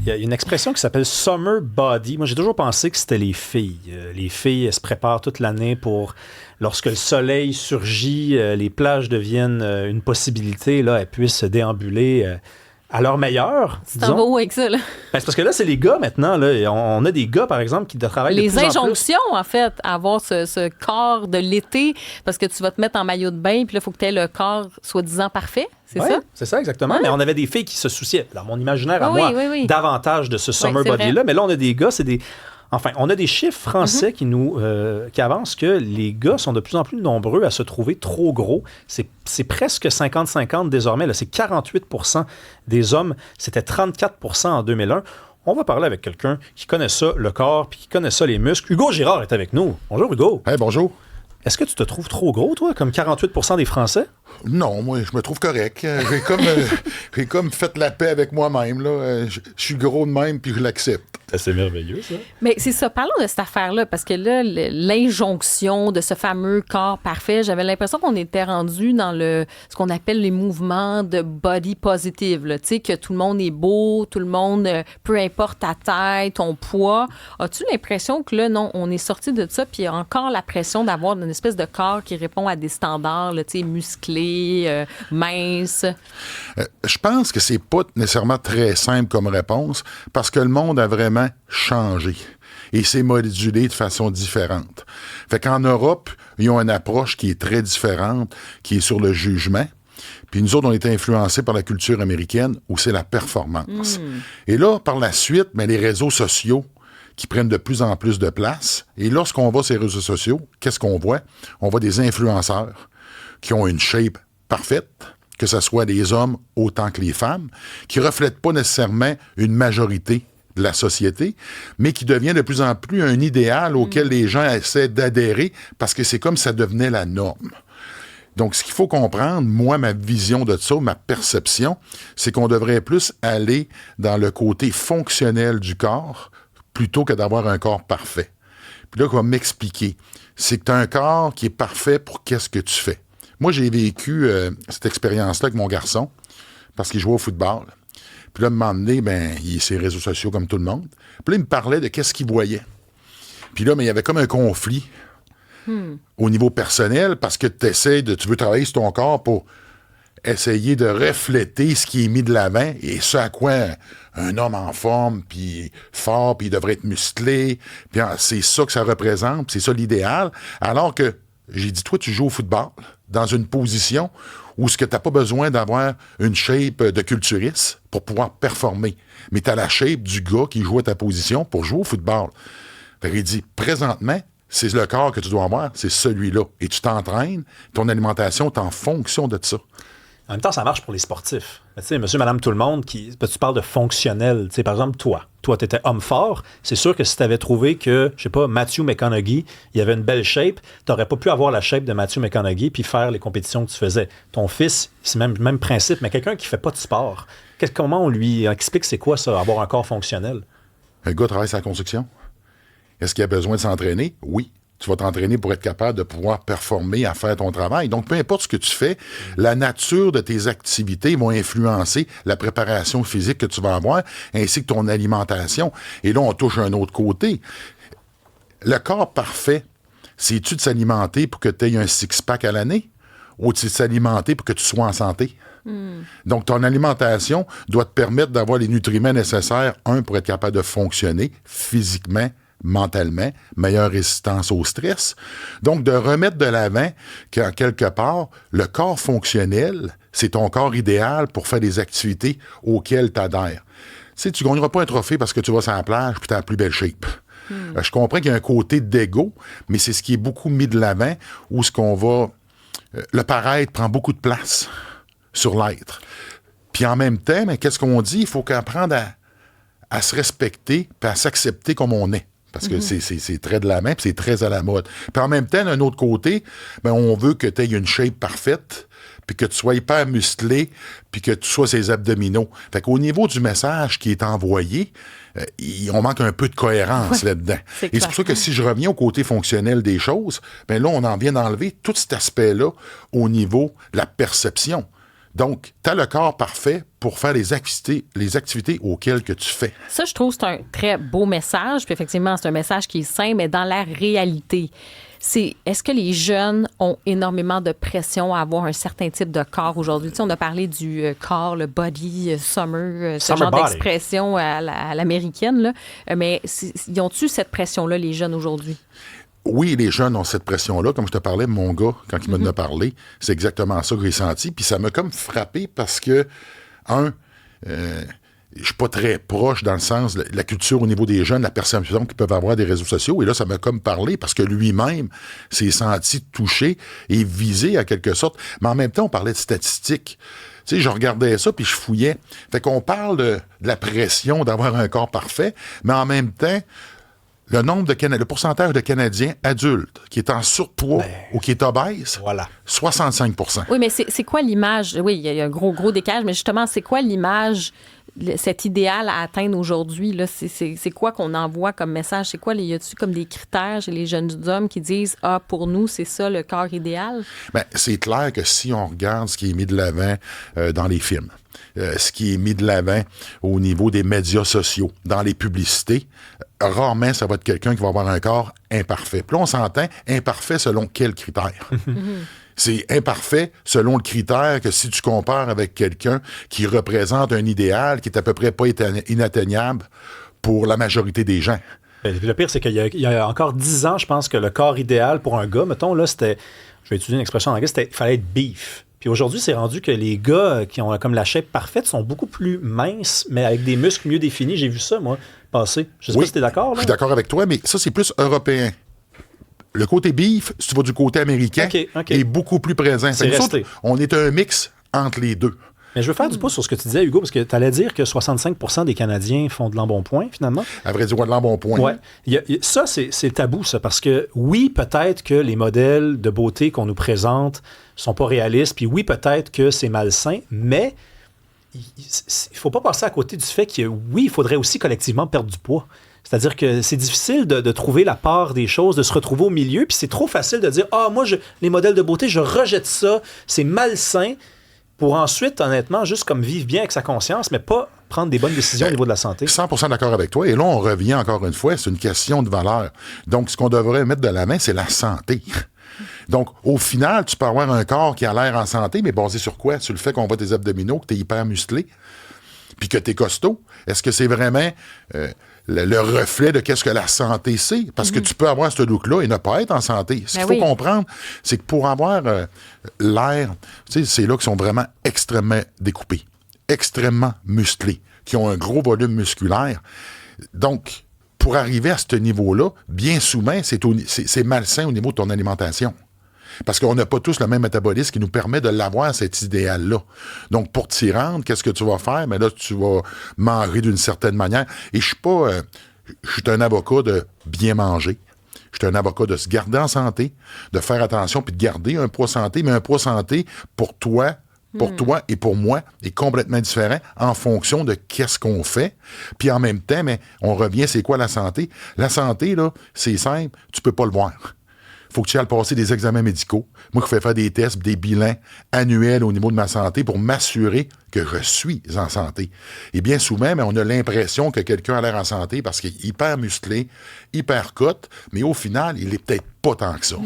Il y a une expression qui s'appelle summer body. Moi, j'ai toujours pensé que c'était les filles. Les filles, elles se préparent toute l'année pour, lorsque le soleil surgit, les plages deviennent une possibilité, là, elles puissent se déambuler à leur meilleur. C'est en gros avec ça, là. Ben, c'est parce que là, c'est les gars maintenant. Là. On a des gars, par exemple, qui travaillent de plus en plus. Les injonctions, en fait, à avoir ce corps de l'été, parce que tu vas te mettre en maillot de bain, puis là, il faut que tu aies le corps soi-disant parfait. C'est ça? C'est ça, exactement. Ouais. Mais on avait des filles qui se souciaient, dans mon imaginaire à moi, davantage de ce summer body-là. Vrai. Mais là, on a des gars, Enfin, on a des chiffres français qui avancent que les gars sont de plus en plus nombreux à se trouver trop gros. C'est presque 50-50 désormais. Là. C'est 48% des hommes. C'était 34% en 2001. On va parler avec quelqu'un qui connaît ça, le corps, puis qui connaît ça, les muscles. Hugo Girard est avec nous. Bonjour, Hugo. Hey, bonjour. Est-ce que tu te trouves trop gros, toi, comme 48% des Français? Non, moi, je me trouve correct. J'ai comme fait la paix avec moi-même. Là. Je suis gros de même, puis je l'accepte. C'est merveilleux, ça. Mais c'est ça, parlons de cette affaire-là, parce que là, l'injonction de ce fameux corps parfait, j'avais l'impression qu'on était rendu dans ce qu'on appelle les mouvements de body positive. Tu sais, que tout le monde est beau, tout le monde, peu importe ta taille, ton poids. As-tu l'impression que là, non, on est sorti de ça, puis il y a encore la pression d'avoir une espèce de corps qui répond à des standards, là, tu sais, musclés, minces? Je pense que c'est pas nécessairement très simple comme réponse, parce que le monde a vraiment changé. Et c'est modulé de façon différente. Fait qu'en Europe, ils ont une approche qui est très différente, qui est sur le jugement. Puis nous autres, on est influencés par la culture américaine, où c'est la performance. Et là, par la suite, les réseaux sociaux qui prennent de plus en plus de place. Et lorsqu'on va sur les réseaux sociaux, qu'est-ce qu'on voit? On voit des influenceurs qui ont une shape parfaite, que ce soit des hommes autant que les femmes, qui ne reflètent pas nécessairement une majorité de la société, mais qui devient de plus en plus un idéal auquel les gens essaient d'adhérer parce que c'est comme ça devenait la norme. Donc, ce qu'il faut comprendre, moi, ma vision de ça, ma perception, c'est qu'on devrait plus aller dans le côté fonctionnel du corps plutôt que d'avoir un corps parfait. Puis là, qu'on va m'expliquer, c'est que tu as un corps qui est parfait pour qu'est-ce que tu fais. Moi, j'ai vécu cette expérience-là avec mon garçon parce qu'il jouait au football. Puis là, à un moment donné, il est sur les réseaux sociaux comme tout le monde. Puis là, il me parlait de qu'est-ce qu'il voyait. Puis là, il y avait comme un conflit au niveau personnel parce que tu veux travailler sur ton corps pour essayer de refléter ce qui est mis de l'avant et ce à quoi un homme en forme, puis fort, puis il devrait être musclé. Puis c'est ça que ça représente, puis c'est ça l'idéal. Alors que j'ai dit, toi, tu joues au football dans une position où ce que tu n'as pas besoin d'avoir une shape de culturiste pour pouvoir performer. Mais tu as la shape du gars qui joue à ta position pour jouer au football. Fait qu'il dit, présentement, c'est le corps que tu dois avoir, c'est celui-là. Et tu t'entraînes, ton alimentation est en fonction de ça. En même temps, ça marche pour les sportifs. Tu sais, monsieur, madame, tout le monde, tu parles de fonctionnel. Tu sais, par exemple, toi, tu étais homme fort. C'est sûr que si tu avais trouvé que, je sais pas, Matthew McConaughey, il avait une belle shape, tu n'aurais pas pu avoir la shape de Matthew McConaughey puis faire les compétitions que tu faisais. Ton fils, c'est même principe, mais quelqu'un qui fait pas de sport, comment on lui explique c'est quoi ça, avoir un corps fonctionnel? Un gars travaille sa construction. Est-ce qu'il a besoin de s'entraîner? Oui. Tu vas t'entraîner pour être capable de pouvoir performer à faire ton travail. Donc, peu importe ce que tu fais, la nature de tes activités vont influencer la préparation physique que tu vas avoir, ainsi que ton alimentation. Et là, on touche un autre côté. Le corps parfait, c'est-tu de s'alimenter pour que tu aies un six-pack à l'année ou de s'alimenter pour que tu sois en santé? Donc, ton alimentation doit te permettre d'avoir les nutriments nécessaires, pour être capable de fonctionner physiquement, mentalement, meilleure résistance au stress. Donc, de remettre de l'avant qu'en quelque part, le corps fonctionnel, c'est ton corps idéal pour faire des activités auxquelles tu adhères. Tu sais, tu ne gagneras pas un trophée parce que tu vas sur la plage et tu as la plus belle shape. Je comprends qu'il y a un côté d'ego, mais c'est ce qui est beaucoup mis de l'avant où ce qu'on va... le paraître prend beaucoup de place sur l'être. Puis en même temps, qu'est-ce qu'on dit? Il faut apprendre à se respecter et à s'accepter comme on est. Parce que c'est très de la main, puis c'est très à la mode. Puis en même temps, d'un autre côté, on veut que tu aies une shape parfaite, puis que tu sois hyper musclé, puis que tu sois ses abdominaux. Fait qu'au niveau du message qui est envoyé, on manque un peu de cohérence là-dedans. Et c'est pour ça que si je reviens au côté fonctionnel des choses, là, on en vient d'enlever tout cet aspect-là au niveau de la perception. Donc, tu as le corps parfait pour faire les activités auxquelles que tu fais. Ça, je trouve que c'est un très beau message. Puis effectivement, c'est un message qui est sain, mais dans la réalité, est-ce que les jeunes ont énormément de pression à avoir un certain type de corps aujourd'hui? Tu sais, on a parlé du corps, le body, summer, ce genre body. d'expression à l'américaine, là. Mais ils ont-tu cette pression-là, les jeunes aujourd'hui? Oui, les jeunes ont cette pression-là. Comme je te parlais, mon gars, quand il m'en a parlé, c'est exactement ça que j'ai senti. Puis ça m'a comme frappé parce que, je suis pas très proche dans le sens de la culture au niveau des jeunes, la perception qu'ils peuvent avoir des réseaux sociaux. Et là, ça m'a comme parlé parce que lui-même s'est senti touché et visé à quelque sorte. Mais en même temps, on parlait de statistiques. Tu sais, je regardais ça puis je fouillais. Fait qu'on parle de la pression d'avoir un corps parfait, mais en même temps, le pourcentage de Canadiens adultes qui est en surpoids ou qui est obèse, Voilà. 65%. Oui, mais c'est quoi l'image? Oui, il y a un gros décalage, mais justement, c'est quoi l'image, cet idéal à atteindre aujourd'hui? Là? C'est quoi qu'on envoie comme message? C'est quoi, y a-t-il comme des critères chez les jeunes hommes qui disent « Ah, pour nous, c'est ça le corps idéal? » Bien, c'est clair que si on regarde ce qui est mis de l'avant dans les films, ce qui est mis de l'avant au niveau des médias sociaux, dans les publicités, rarement ça va être quelqu'un qui va avoir un corps imparfait. Puis là, on s'entend, imparfait selon quels critères? C'est imparfait selon le critère que si tu compares avec quelqu'un qui représente un idéal qui est à peu près pas inatteignable pour la majorité des gens. Le pire, c'est qu'il y a encore 10 ans, je pense que le corps idéal pour un gars, mettons, là, c'était, je vais utiliser une expression en anglais, il fallait être beef. Puis aujourd'hui, c'est rendu que les gars qui ont comme la shape parfaite sont beaucoup plus minces, mais avec des muscles mieux définis. J'ai vu ça, moi, passer. Je sais pas si t'es d'accord, là. Je suis d'accord avec toi, mais ça, c'est plus européen. Le côté beef, si tu vas du côté américain, est beaucoup plus présent. C'est resté. Autres, on est un mix entre les deux. Mais je veux faire du pouce sur ce que tu disais, Hugo, parce que tu allais dire que 65% des Canadiens font de l'embonpoint, finalement. À vrai dire, de l'embonpoint. Oui. Ça, c'est tabou, ça, parce que oui, peut-être que les modèles de beauté qu'on nous présente sont pas réalistes, puis oui, peut-être que c'est malsain, mais il faut pas passer à côté du fait que oui, il faudrait aussi collectivement perdre du poids. C'est-à-dire que c'est difficile de trouver la part des choses, de se retrouver au milieu, puis c'est trop facile de dire « Ah, moi, les modèles de beauté, je rejette ça, c'est malsain », pour ensuite, honnêtement, juste comme vivre bien avec sa conscience, mais pas prendre des bonnes décisions au niveau de la santé. 100% d'accord avec toi. Et là, on revient encore une fois, c'est une question de valeur. Donc, ce qu'on devrait mettre de la main, c'est la santé. Donc, au final, tu peux avoir un corps qui a l'air en santé, mais basé sur quoi? Sur le fait qu'on voit tes abdominaux, que tu es hyper musclé, puis que tu es costaud. Est-ce que c'est vraiment le reflet de qu'est-ce que la santé c'est? Parce que tu peux avoir ce look-là et ne pas être en santé. Ce qu'il faut comprendre, c'est que pour avoir l'air, tu sais, c'est là qu'ils sont vraiment extrêmement découpés, extrêmement musclés, qui ont un gros volume musculaire. Donc, pour arriver à ce niveau-là, bien souvent, c'est malsain au niveau de ton alimentation. Parce qu'on n'a pas tous le même métabolisme qui nous permet de l'avoir, cet idéal-là. Donc, pour t'y rendre, qu'est-ce que tu vas faire? Mais là, tu vas manger d'une certaine manière. Et je suis pas... je suis un avocat de bien manger. Je suis un avocat de se garder en santé, de faire attention, puis de garder un poids santé. Mais un poids santé, pour toi et pour moi, est complètement différent en fonction de qu'est-ce qu'on fait. Puis en même temps, mais on revient, c'est quoi la santé? La santé, là, c'est simple, tu peux pas le voir. Faut que tu ailles passer des examens médicaux. Moi, je fais faire des tests, des bilans annuels au niveau de ma santé pour m'assurer que je suis en santé. Et bien souvent, mais on a l'impression que quelqu'un a l'air en santé parce qu'il est hyper musclé, hyper cote, mais au final, il est peut-être pas tant que ça.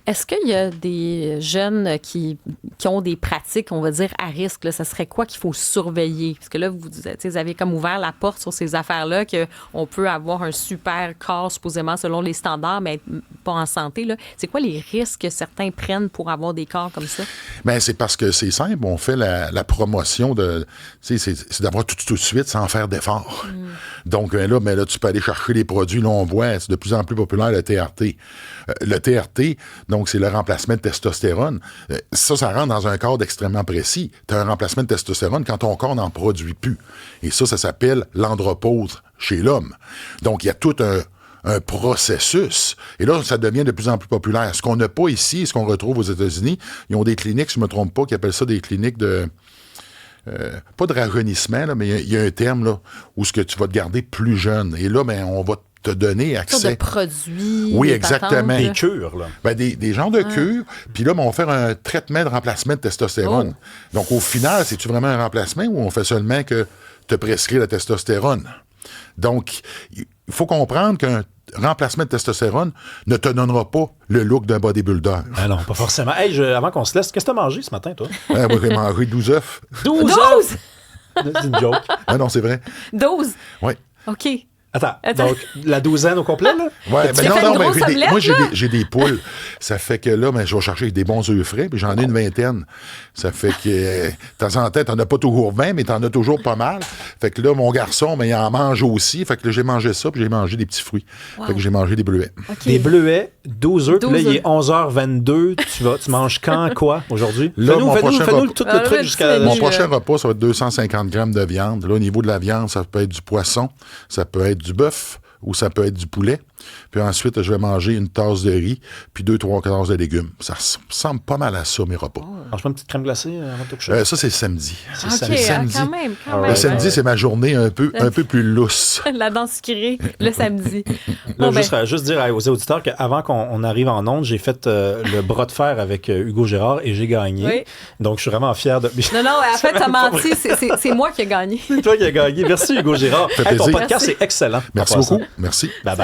Est-ce qu'il y a des jeunes qui ont des pratiques, on va dire, à risque? Là, ça serait quoi qu'il faut surveiller? Parce que là, vous avez comme ouvert la porte sur ces affaires-là, qu'on peut avoir un super corps, supposément, selon les standards, mais être pas en santé. Là. C'est quoi les risques que certains prennent pour avoir des corps comme ça? Bien, c'est parce que c'est simple. On fait la promotion de... C'est d'avoir tout de suite sans faire d'effort. Donc, là, tu peux aller chercher les produits. Là, on voit, c'est de plus en plus populaire, le TRT. Le TRT, donc, c'est le remplacement de testostérone. Ça rentre dans un cadre extrêmement précis. Tu as un remplacement de testostérone quand ton corps n'en produit plus. Et ça s'appelle l'andropause chez l'homme. Donc, il y a tout un processus. Et là, ça devient de plus en plus populaire. Ce qu'on n'a pas ici, ce qu'on retrouve aux États-Unis, ils ont des cliniques, si je ne me trompe pas, qui appellent ça des cliniques de... pas de rajeunissement, là, mais il y a un terme là, où ce que tu vas te garder plus jeune. Et là, ben, on va te donner Sorte de accès. produits. Oui, des exactement. patentes, Des là. cures, là. Ben, des genres de cures, puis là, ben, on va faire un traitement de remplacement de testostérone. Donc, au final, c'est-tu vraiment un remplacement ou on fait seulement que te prescrire la testostérone? Donc, il faut comprendre qu'un remplacement de testostérone ne te donnera pas le look d'un bodybuilder. Ah non, pas forcément. Hey, avant qu'on se laisse, qu'est-ce que t'as mangé ce matin, toi? Moi, j'ai mangé 12 œufs. 12 12! œufs! C'est une joke. Ah non, c'est vrai. 12! Oui. OK. Attends, Attends. donc la douzaine au complet, là? Ouais, Tu as fait une grosse omelette, moi, là? j'ai des poules. Ça fait que là, ben, je vais chercher des bons œufs frais, puis j'en ai une vingtaine. Ça fait que, de temps en temps, t'en as pas toujours 20, mais t'en as toujours pas mal. Fait que là, mon garçon, ben, il en mange aussi. Fait que là, j'ai mangé ça, puis j'ai mangé des petits fruits. Wow. Fait que j'ai mangé des bleuets. OK. Des bleuets, 12 œufs, puis là, 12 il est œufs. 11h22. Tu manges quand, quoi, aujourd'hui? Là, mon prochain fais-nous repas- tout Ah, le là, truc tu jusqu'à... fais Mon nu, prochain repas, ça va être 250 grammes de viande. Là, au niveau de la viande, ça peut être du poisson, ça peut être du bœuf ou ça peut être du poulet. Puis ensuite, je vais manger une tasse de riz puis 2-3 tasses de légumes. Ça ressemble pas mal à ça, mes repas. Mange pas une petite crème glacée avant de te coucher? Ça, c'est le samedi. C'est OK, samedi. samedi. quand même, quand Le même. Le samedi, c'est ma journée un peu plus lousse. La danse sucrée, le samedi. Là, Bon, ben, juste dire aux auditeurs qu'avant qu'on arrive en onde, j'ai fait le bras de fer avec Hugo Gérard et j'ai gagné. Oui. Donc, je suis vraiment fier de... non, en fait, t'as menti. C'est moi qui ai gagné. C'est toi qui as gagné. Merci, Hugo Gérard. Fait Hey, ton plaisir. podcast Merci. est excellent. Merci En passant. beaucoup. Merci. Bye-bye.